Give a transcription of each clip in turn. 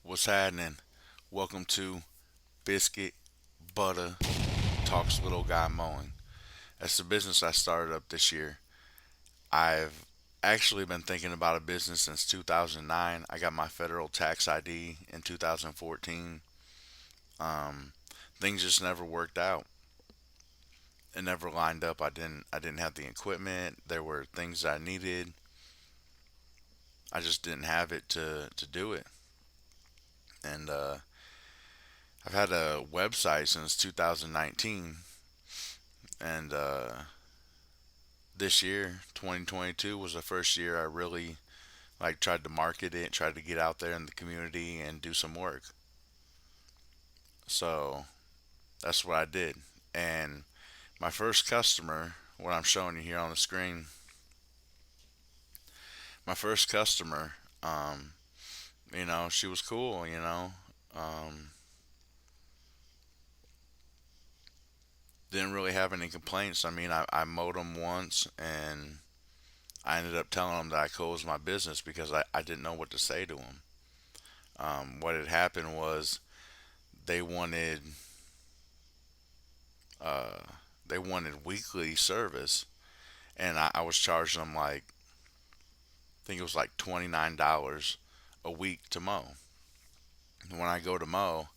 What's happening? Welcome to Biscuit Butter Talks Little Guy Mowing. That's the business I started up this year. I've actually been thinking about a business since 2009. I got my federal tax ID in 2014. Um, Things just never worked out. It never lined up. I didn't have the equipment. There were things I needed. I just didn't have it to do it. And I've had a website since 2019, and this year, 2022, was the first year I really tried to market it, tried to get out there in the community and do some work. So that's what I did. And my first customer, what I'm showing you here on the screen, my first customer, um, she was cool. Um, didn't really have any complaints. I mean, I mowed them once, and I ended up telling them that I closed my business because I didn't know what to say to them. What had happened was they wanted uh, they wanted weekly service, and I was charging them I think it was like $29 a week to mow. When I go to mow,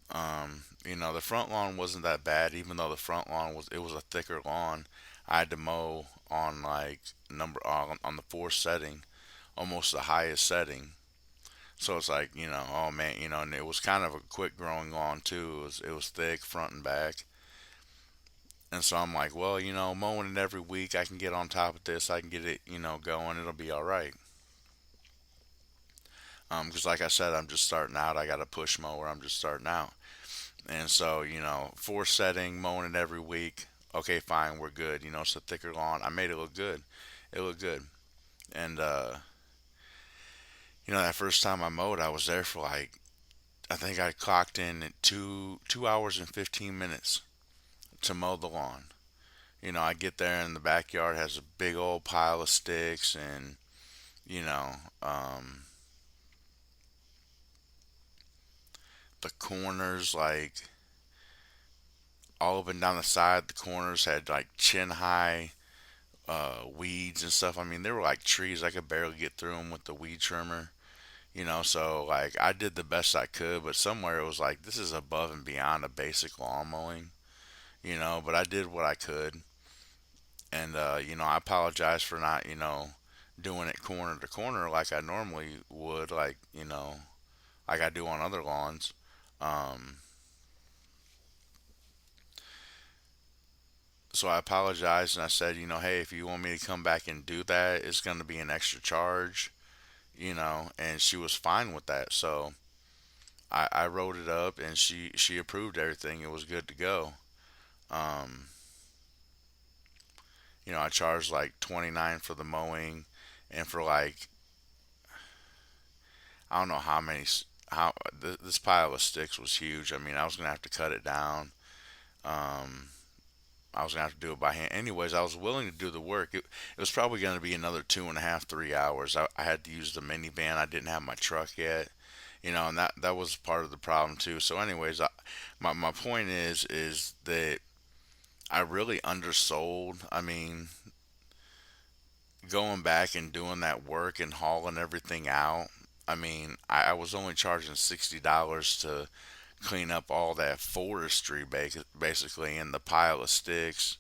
the front lawn wasn't that bad, even though the front lawn was a thicker lawn. I had to mow on on the fourth setting, almost the highest setting. So it's like, oh man, and it was kind of a quick growing lawn too. It was thick front and back. And so I'm like, well, mowing it every week, I can get on top of this. I can get it, going. It'll be all right. Because like I said, I'm just starting out. I got a push mower. I'm just starting out. And so, four setting, mowing it every week. Okay, fine, we're good. It's a thicker lawn. I made it look good. It looked good. And that first time I mowed, I was there for I think I clocked in at 2 hours and 15 minutes to mow the lawn. I get there and the backyard has a big old pile of sticks, and you know, um, the corners, all up and down the side, the corners had chin high weeds and stuff. I mean, they were like trees. I could barely get through them with the weed trimmer. So I did the best I could, but somewhere it was like this is above and beyond a basic lawn mowing. But I did what I could, and I apologize for not doing it corner to corner like I normally would, like I do on other lawns. Um, so I apologized and I said, hey, if you want me to come back and do that, it's going to be an extra charge, and she was fine with that. So I wrote it up and she approved everything. It was good to go. Um, I charged like 29 for the mowing, and for I don't know how many how this pile of sticks was huge. I mean, I was gonna have to cut it down. Um, I was gonna have to do it by hand. Anyways, I was willing to do the work. It was probably gonna be another 2.5, 3 hours. I had to use the minivan. I didn't have my truck yet. And that was part of the problem too. So, anyways, my point is that I really undersold. I mean, going back and doing that work and hauling everything out. I mean, I was only charging $60 to clean up all that forestry, basically, and the pile of sticks.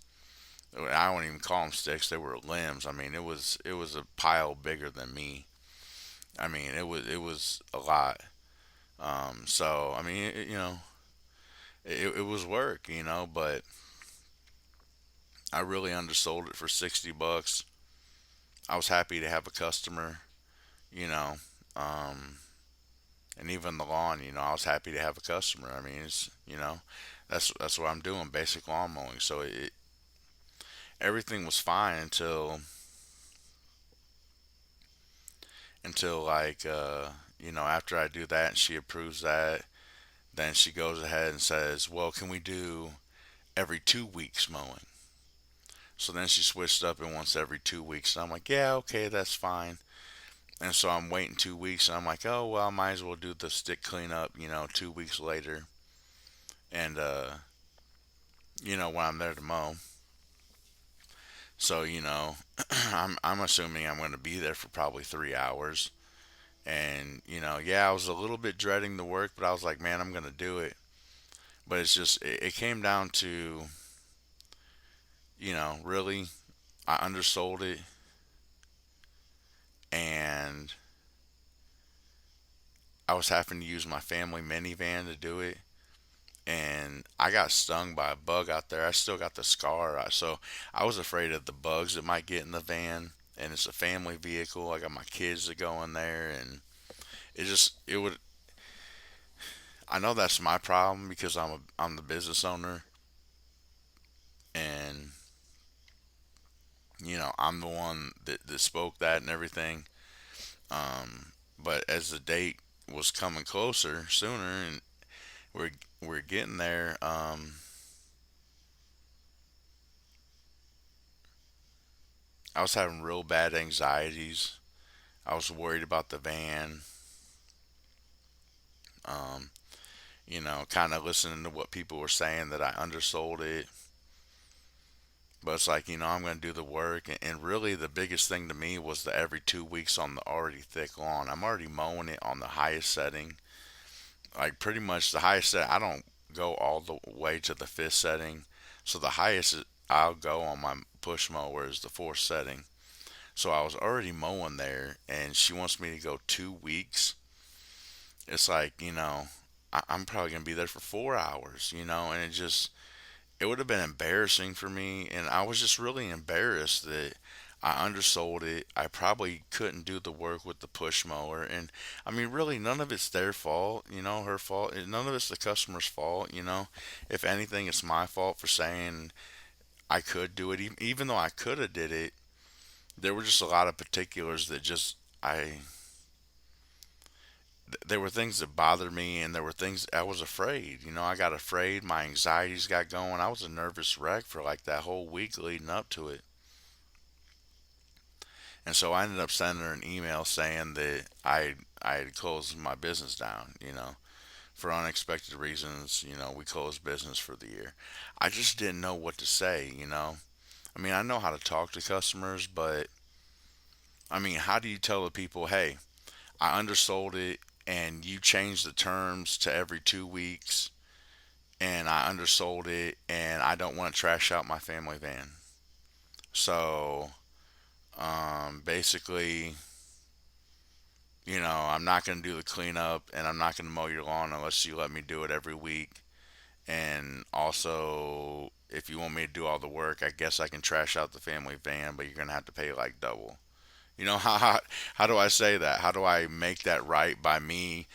I don't even call them sticks; they were limbs. I mean, it was a pile bigger than me. I mean, it was a lot. So I mean, it was work, but I really undersold it for 60 bucks. I was happy to have a customer, you know. Um, and even the lawn, I was happy to have a customer. I mean, that's what I'm doing, basic lawn mowing. So everything was fine until after I do that and she approves that, then she goes ahead and says, well, can we do every 2 weeks mowing? So then she switched up and wants every 2 weeks. And I'm like, yeah, okay, that's fine. And so I'm waiting 2 weeks, and I'm like, oh well, I might as well do the stick cleanup, 2 weeks later. And when I'm there to mow. So I'm assuming I'm going to be there for probably 3 hours. And yeah, I was a little bit dreading the work, but I was like, man, I'm going to do it. But it's just it came down to really I undersold it, and I was having to use my family minivan to do it. And I got stung by a bug out there. I still got the scar. So I was afraid of the bugs that might get in the van. And it's a family vehicle. I got my kids that go in there, and it would. I know that's my problem because I'm the business owner, and I'm the one that spoke that and everything. But as the date was coming closer, sooner, and we're we're getting there. I was having real bad anxieties. I was worried about the van. Um, kind of listening to what people were saying that I undersold it. But it's like, I'm going to do the work. And really, the biggest thing to me was the every 2 weeks on the already thick lawn. I'm already mowing it on the highest setting. Like, pretty much the highest setting. I don't go all the way to the fifth setting. So, the highest I'll go on my push mower is the fourth setting. So, I was already mowing there. And she wants me to go 2 weeks. It's like, I'm probably going to be there for 4 hours, and it would have been embarrassing for me. And I was just really embarrassed that I undersold it. I probably couldn't do the work with the push mower. And I mean, really, none of it's their fault, her fault. None of it's the customer's fault. If anything, it's my fault for saying I could do it. Even though I could have did it, there were just a lot of particulars that there were things that bothered me, and there were things I was afraid. I got afraid. My anxieties got going. I was a nervous wreck for like that whole week leading up to it. And so I ended up sending her an email saying that I had closed my business down, for unexpected reasons. We closed business for the year. I just didn't know what to say. I mean, I know how to talk to customers, but I mean, how do you tell the people, hey, I undersold it and you changed the terms to every 2 weeks, and I undersold it and I don't want to trash out my family van. So basically, I'm not going to do the cleanup and I'm not going to mow your lawn unless you let me do it every week. And also, if you want me to do all the work, I guess I can trash out the family van, but you're going to have to pay like double. How do I say that? How do I make that right by me?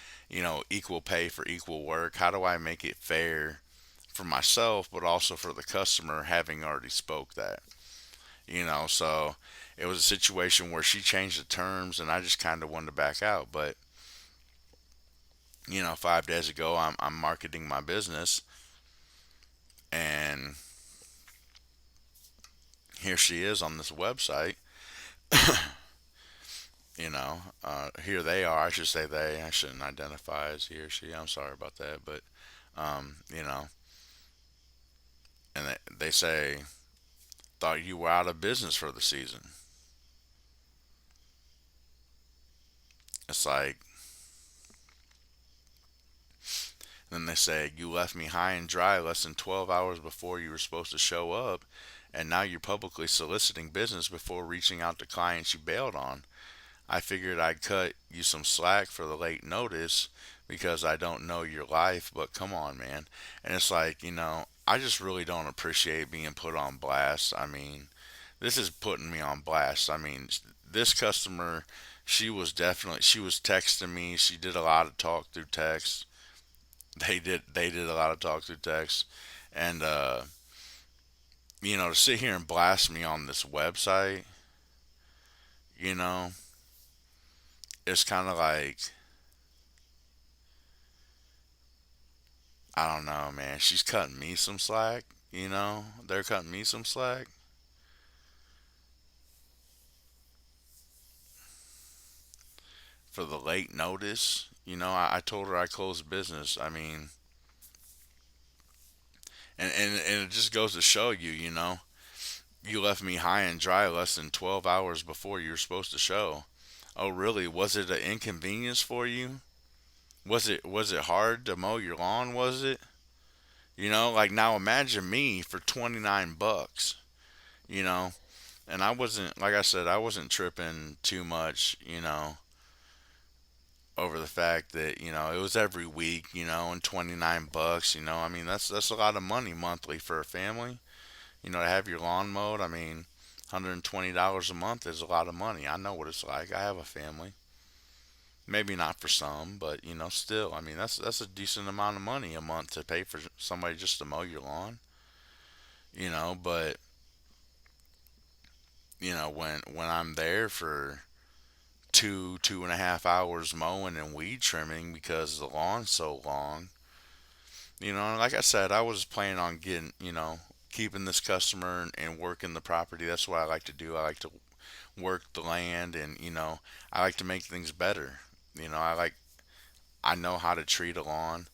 Equal pay for equal work. How do I make it fair for myself, but also for the customer, having already spoke that? So it was a situation where she changed the terms, and I just kind of wanted to back out. But 5 days ago, I'm marketing my business, and here she is on this website. Here they are. I should say they. I shouldn't identify as he or she. I'm sorry about that, but um, you know, and they say thought you were out of business for the season. It's like then they say you left me high and dry less than 12 hours before you were supposed to show up, and now you're publicly soliciting business before reaching out to clients you bailed on. I figured I'd cut you some slack for the late notice because I don't know your life, but come on, man. And it's like, I just really don't appreciate being put on blast. I mean, this is putting me on blast. I mean, this customer, she was texting me. She did a lot of talk through text. They did a lot of talk through text. And, to sit here and blast me on this website, you know, it's kind of like, I don't know, man. She's cutting me some slack. They're cutting me some slack. for the late notice. I told her I closed business. I mean, and it just goes to show you, you left me high and dry less than 12 hours before you were supposed to show. Oh, really? Was it an inconvenience for you? Was it hard to mow your lawn, was it? Like now imagine me for 29 bucks, you know. And I wasn't, like I said, I wasn't tripping too much, over the fact that, it was every week, and 29 bucks, I mean, that's a lot of money monthly for a family, to have your lawn mowed. I mean, $120 a month is a lot of money. I know what it's like. I have a family. Maybe not for some, but still, I mean, that's a decent amount of money a month to pay for somebody just to mow your lawn. But when I'm there for 2.5 hours mowing and weed trimming because the lawn's so long, and like I said, I was planning on getting, keeping this customer and working the property. That's what I like to do. I like to work the land, and I like to make things better. I know how to treat a lawn.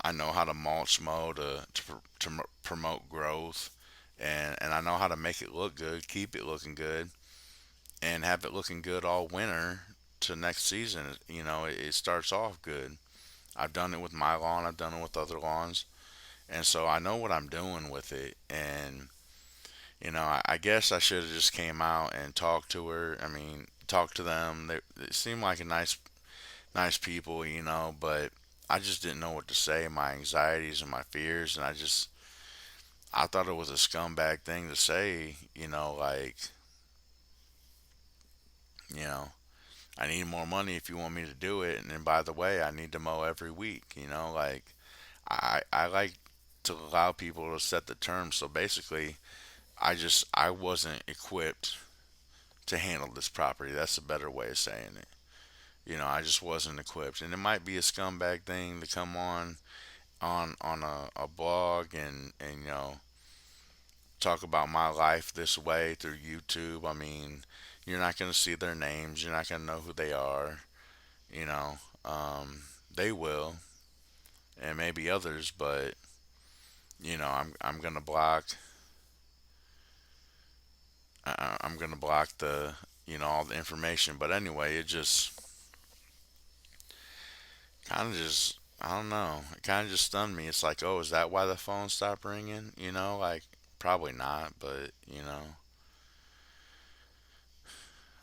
I know how to mulch mow to promote growth, and I know how to make it look good, keep it looking good, and have it looking good all winter to next season. It starts off good. I've done it with my lawn. I've done it with other lawns, and so I know what I'm doing with it. And I guess I should have just came out and talked to her. I mean, talked to them. They seemed like a nice people, but I just didn't know what to say. My anxieties and my fears, and I thought it was a scumbag thing to say. Like, you know, I need more money if you want me to do it. And then by the way, I need to mow every week. Like I like to allow people to set the terms. So basically, I wasn't equipped to handle this property. That's a better way of saying it. I just wasn't equipped, and it might be a scumbag thing to come on a blog and talk about my life this way through YouTube. I mean, you're not going to see their names. You're not going to know who they are. You know, they will, and maybe others, but I'm gonna block. I'm gonna block the all the information. But anyway, it just kind of just I don't know. It kind of just stunned me. It's like, oh, is that why the phone stopped ringing? Like probably not, but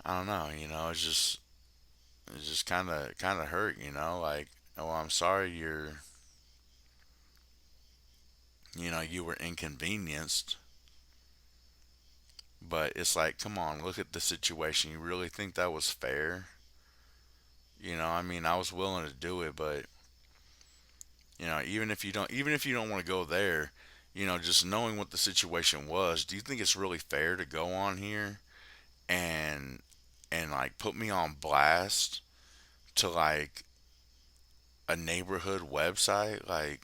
I don't know. It's just kind of hurt. Like, oh, I'm sorry you were inconvenienced, but it's like, come on, look at the situation. You really think that was fair? I mean, I was willing to do it, but even if you don't want to go there, just knowing what the situation was, do you think it's really fair to go on here and like put me on blast to like a neighborhood website? Like,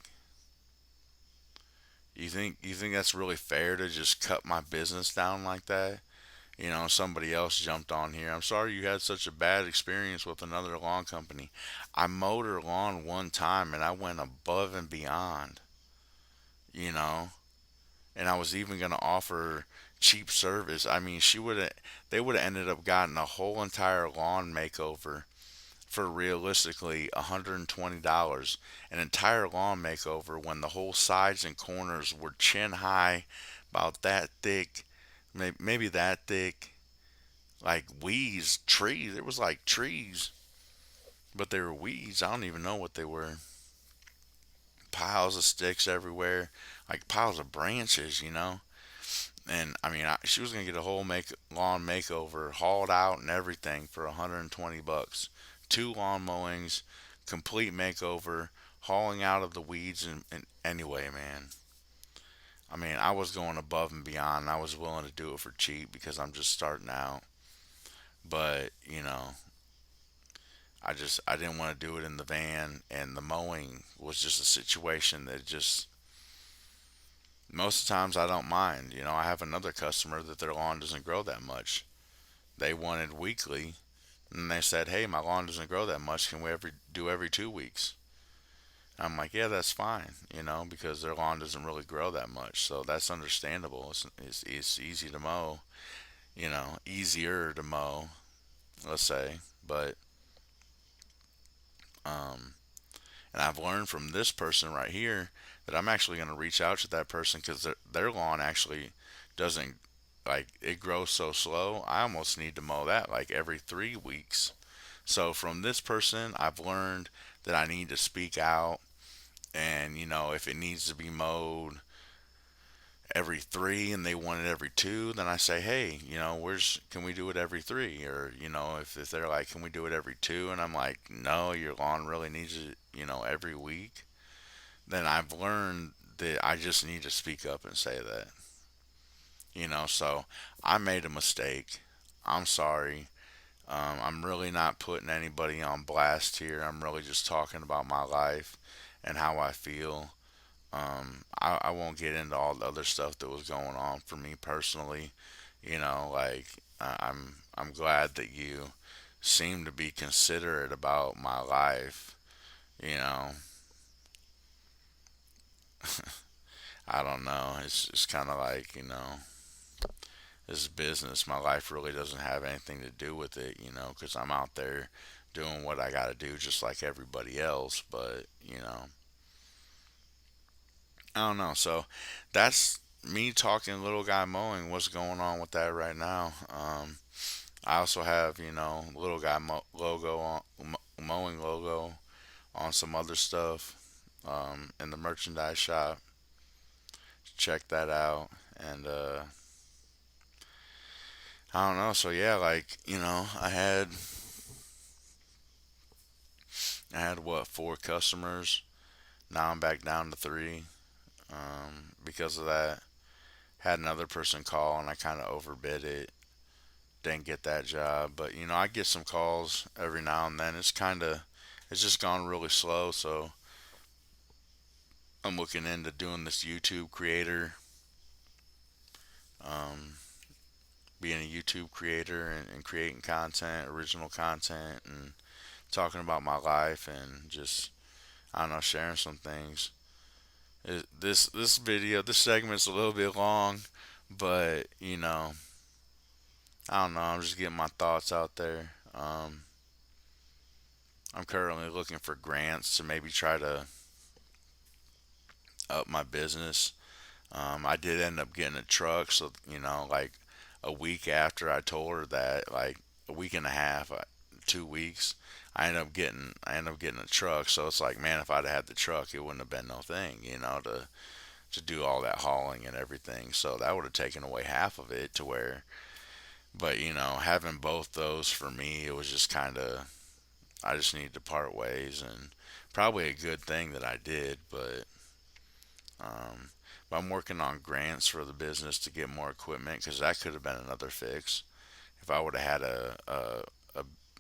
you think that's really fair to just cut my business down like that? Somebody else jumped on here. I'm sorry you had such a bad experience with another lawn company. I mowed her lawn one time and I went above and beyond, you know, and I was even going to offer cheap service. I mean, they would have ended up gotten a whole entire lawn makeover for realistically $120. An entire lawn makeover when the whole sides and corners were chin high, about that thick, maybe that thick, like weeds, trees. It was like trees, but they were weeds. I don't even know what they were. Piles of sticks everywhere, like piles of branches. And I mean, she was gonna get a whole lawn makeover, hauled out and everything for 120 bucks. Two lawn mowings, complete makeover, hauling out of the weeds, and anyway, man. I mean, I was going above and beyond. I was willing to do it for cheap because I'm just starting out. But I didn't want to do it in the van, and the mowing was just a situation that just most of the times I don't mind. I have another customer that their lawn doesn't grow that much. They wanted weekly, And they said, "Hey, my lawn doesn't grow that much. Can we ever do every 2 weeks?" I'm like, "Yeah, that's fine, because their lawn doesn't really grow that much, so that's understandable. It's easy to mow, easier to mow, let's say, but um, and I've learned from this person right here that I'm actually going to reach out to that person because their lawn actually doesn't, like, it grows so slow. I almost need to mow that like every 3 weeks. So from this person, I've learned that I need to speak out, and if it needs to be mowed every three and they want it every two, then I say, hey, where's can we do it every three? Or if they're like, can we do it every two? And I'm like, no, your lawn really needs it, every week. Then I've learned that I just need to speak up and say that. So I made a mistake. I'm sorry. I'm really not putting anybody on blast here. I'm really just talking about my life and how I feel. I won't get into all the other stuff that was going on for me personally. Like, I'm glad that you seem to be considerate about my life. You know, I don't know. It's kind of like, this is business. My life really doesn't have anything to do with it, because I'm out there doing what I got to do just like everybody else. But, I don't know. So that's me talking Little Guy Mowing. What's going on with that right now? I also have, Little Guy logo on, Mowing logo on some other stuff in the merchandise shop. Check that out. And I don't know. So yeah, like, I had what, 4 customers. Now I'm back down to three. Because of that, had another person call and I kind of overbid it. Didn't get that job, but I get some calls every now and then. It's just gone really slow. So I'm looking into doing this YouTube creator, um, being a YouTube creator and creating content, original content, and talking about my life and just, I don't know, sharing some things. This segment's a little bit long, but I don't know. I'm just getting my thoughts out there. I'm currently looking for grants to maybe try to up my business. I did end up getting a truck, so like a week after I told her that, like a week and a half, 2 weeks, I ended up getting a truck. So it's like, man, if I'd had the truck, it wouldn't have been no thing, to do all that hauling and everything. So that would have taken away half of it to where, but having both those for me, it was just kind of, I just needed to part ways, and probably a good thing that I did, um, but I'm working on grants for the business to get more equipment because that could have been another fix. If I would have had a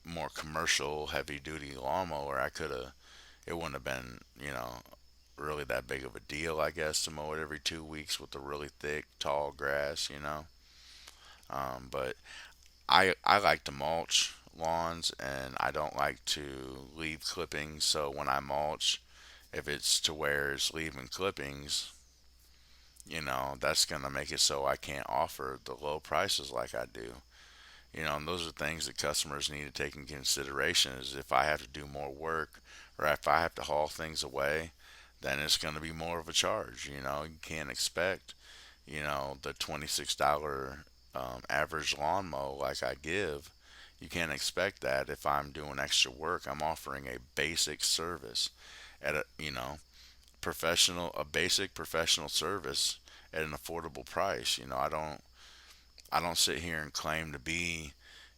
more commercial heavy duty lawnmower, I could have, it wouldn't have been, really that big of a deal, I guess, to mow it every 2 weeks with the really thick, tall grass. But I like to mulch lawns and I don't like to leave clippings. So when I mulch, if it's to where it's leaving clippings, that's going to make it so I can't offer the low prices like I do. And those are things that customers need to take in consideration is if I have to do more work or if I have to haul things away, then it's going to be more of a charge. You can't expect, the $26 average lawn mow like I give. You can't expect that if I'm doing extra work. I'm offering a basic service at a basic professional service at an affordable price. I don't sit here and claim to be,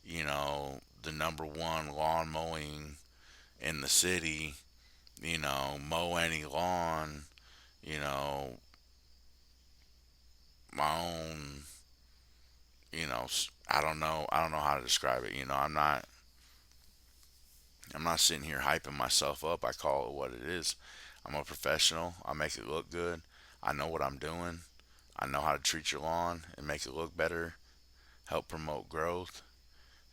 the number one lawn mowing in the city, mow any lawn, you know, my own, I don't know how to describe it. I'm not sitting here hyping myself up. I call it what it is. I'm a professional. I make it look good. I know what I'm doing. I know how to treat your lawn and make it look better, help promote growth,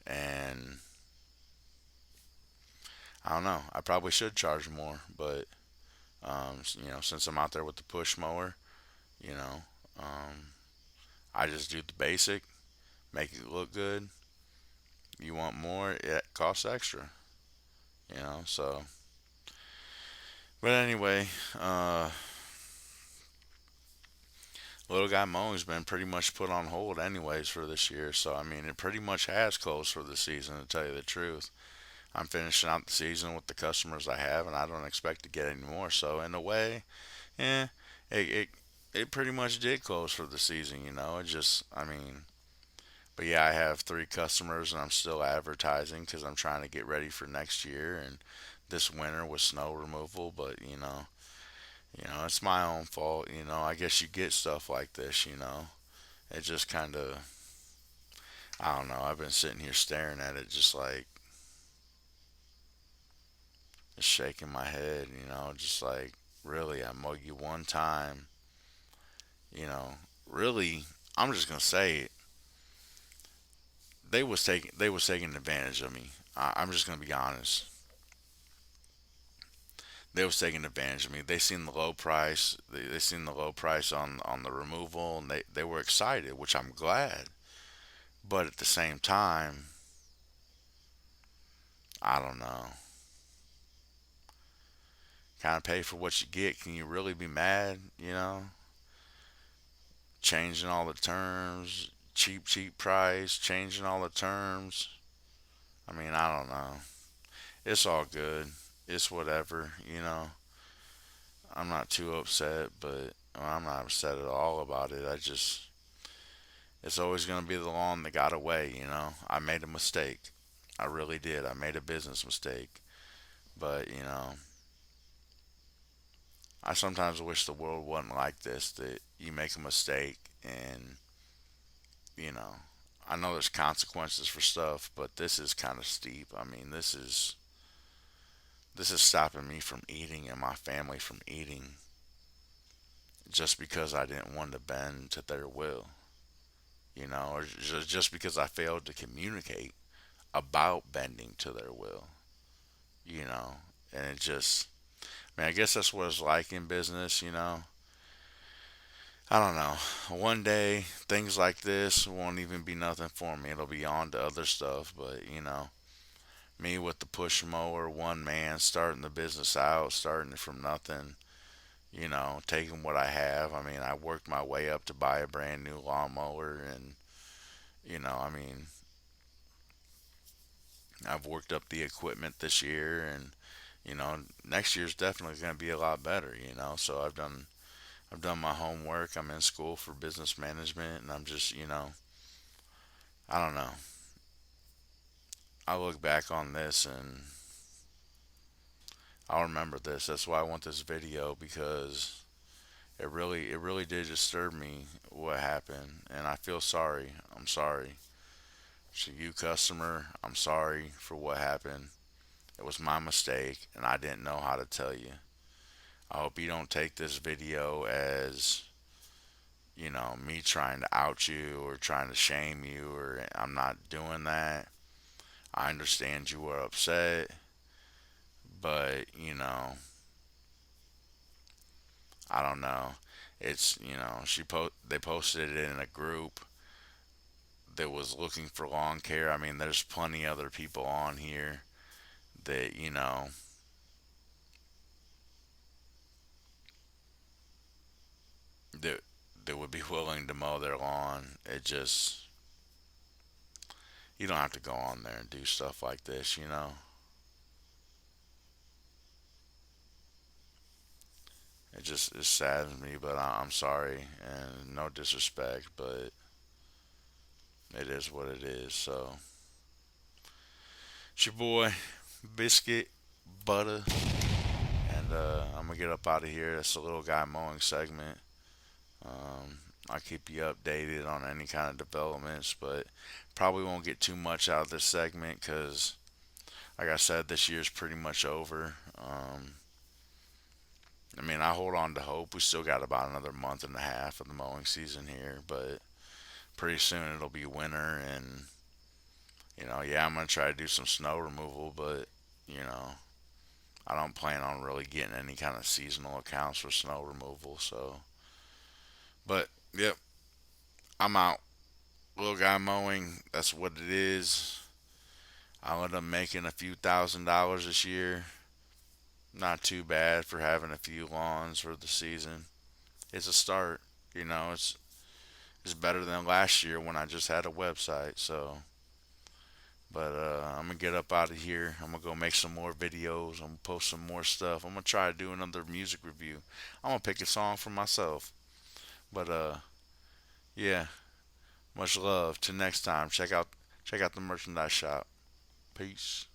and I don't know. I probably should charge more, but since I'm out there with the push mower, you know, um, I just do the basic, make it look good. You want more, it costs extra, So, but anyway, uh, Little Guy Mowing's been pretty much put on hold anyways for this year. So I mean, it pretty much has closed for the season. To tell you the truth, I'm finishing out the season with the customers I have, and I don't expect to get any more. So in a way, yeah, it pretty much did close for the season. It just, I mean, but yeah, I have three customers, and I'm still advertising because I'm trying to get ready for next year and this winter with snow removal. But it's my own fault. I guess you get stuff like this. It just kind of, I don't know. I've been sitting here staring at it, just like just shaking my head. Just like, really, I mowed you one time. You know, really, I'm just gonna say it. They was taking advantage of me. I'm just gonna be honest. They was taking advantage of me. They seen the low price. They seen the low price on the removal, and they were excited, which I'm glad. But at the same time, I don't know. Kind of pay for what you get. Can you really be mad? Changing all the terms, cheap, cheap price, changing all the terms. I mean, I don't know. It's all good. It's whatever. I'm not too upset, but well, I'm not upset at all about it. It's always going to be the lawn that got away. I made a mistake. I really did. I made a business mistake. But, I sometimes wish the world wasn't like this, that you make a mistake and, you know, I know there's consequences for stuff, but this is kind of steep. I mean, this is stopping me from eating and my family from eating just because I didn't want to bend to their will, or just because I failed to communicate about bending to their will, you know, and it just, I mean, I guess that's what it's like in business. I don't know. One day, things like this won't even be nothing for me. It'll be on to other stuff, but, me with the push mower, one man, starting the business out, starting it from nothing, taking what I have. I mean, I worked my way up to buy a brand new lawnmower, and I mean, I've worked up the equipment this year, and next year's definitely going to be a lot better. So I've done my homework. I'm in school for business management, and I'm just, I don't know. I look back on this and I'll remember this. That's why I want this video, because it really did disturb me what happened, and I feel sorry. I'm sorry. To you, customer, I'm sorry for what happened. It was my mistake, and I didn't know how to tell you. I hope you don't take this video as, me trying to out you or trying to shame you, or I'm not doing that. I understand you were upset, but, I don't know. It's, they posted it in a group that was looking for lawn care. I mean, there's plenty other people on here that, that that would be willing to mow their lawn. It just, you don't have to go on there and do stuff like this. It saddens me, but I'm sorry, and no disrespect, but it is what it is. So it's your boy Biscuit Butter, and I'm gonna get up out of here. That's the Little Guy Mowing segment. I'll keep you updated on any kind of developments, but probably won't get too much out of this segment because, like I said, this year's pretty much over. I mean, I hold on to hope. We still got about another month and a half of the mowing season here, but pretty soon it'll be winter, and yeah, I'm gonna try to do some snow removal, but you know, I don't plan on really getting any kind of seasonal accounts for snow removal. So, but yep, I'm out. Little guy mowing. That's what it is. I end up making a few $1,000s this year. Not too bad for having a few lawns for the season. It's a start. It's better than last year when I just had a website. So, but I'm gonna get up out of here. I'm gonna go make some more videos. I'm gonna post some more stuff. I'm gonna try to do another music review. I'm gonna pick a song for myself. But yeah, much love. Till next time. Check out the merchandise shop. Peace.